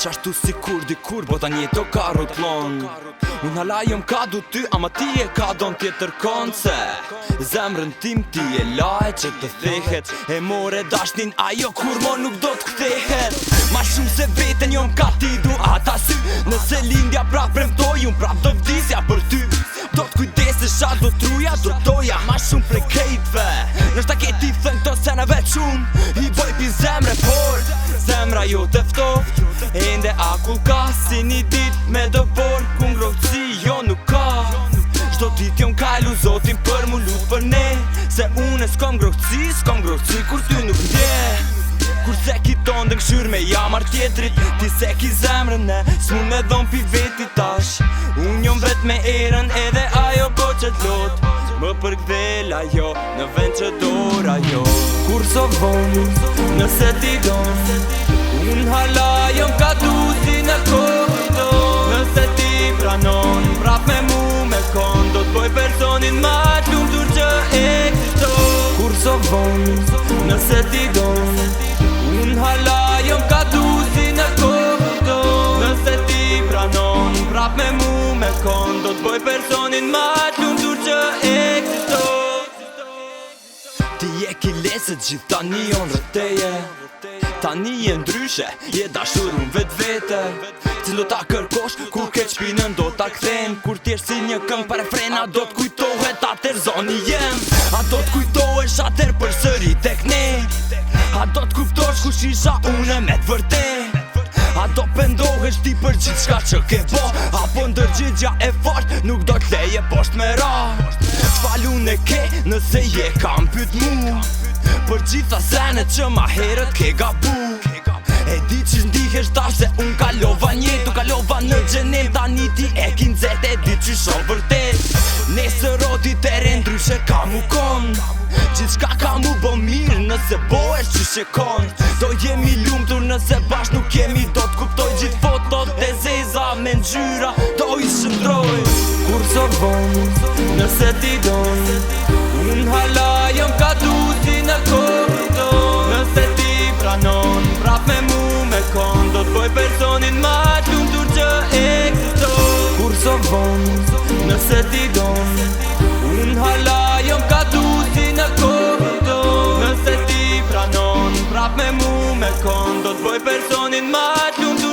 Qashtu si kur dikur bota njeto ka rotlon. Unë hala jom ka du ty, ama ti e ka don tjetër konce. Zemrën tim ti e laje që të thehet, e more dashnin ajo kur mo nuk do të kthehet. Ma shumë se veten jom ka ti du ata sy, nëse lindja prap premtoj, unë prap do vdisja për ty. Do t'kujdesesha, do t'ruja, do t'doja ma shumë prej kejtve. Nështë ke ti thënë këto sene veç unë i boj pin zemre, por zemra jo teftoft. Ende akull ka si një dit me dëbor, ku ngrohtësi jo nuk ka. Çdo dit jon kajlu zotin për mu lut për ne, se une s'kom ngrohtësi kur ty nuk ndje. Kurse ki ton dë këshyr me jamar tjetrit, ti se ki zemrën ne s'mu me dhon pi veti tash. Unë jom vet me erën edhe ajo po që t'lot, më përkthel ajo në vend që dora jo. Kur so vonë, nëse ti don, unë hala jom ka du si në korridor. Nëse ti pranon, prap me mu me kon, do t'boj personin ma t'lumtur që eksiston. Kur so vonë, nëse ti don, unë hala jom ka du si në korridor. Nëse ti pranon, prap me mu me kon, do t'boj personin ma t'lumtur që eksiston. Ti je ki lesët gjithë tani jon rëteje, tani je ndryshe, je dashur unë vete. Cilo ta kërkosh, kur ke qpinën do ta kthen. Kur t'jesh si një këngë pa refrena, do t'kujtohet atër zoni jem. A do t'kujtohesh atër për sëri tek ne, a do t'kuptosh kush isha une me t'vërtet. A do pendohesh ti për gjithë shka që ke bo, apo ndërgjigja e fort nuk do t'leje posht me ra. T'falun e ke nëse je kam pyt mu, për gjitha senet që ma herët ke gabu. E di që ndihesh tash se unë kalova njetë, u kalova në gjenem, tani ti e kin zet, e di që shoh vërtet. Nesër rodit e re ndryshe ka mu kon, gjithë shka ka mu bo mirë nëse boesh që shekon. Do jemi lumtur nëse bashk nuk jemi, do t'kuptoj gjithë fotot e zeza me ngjyra, do i shëndroj. Kur so vonë, nëse ti don, unë hala jom ka du si në korridor. Nëse ti pranon, prap me mu me kon, do t'boj personin ma t'lumtur që eksiston. Kur so vonë, nëse ti don, unë hala jom ka du si në korridor. Nëse ti pranon, prap me mu me kon, do t'boj personin ma t'lumtur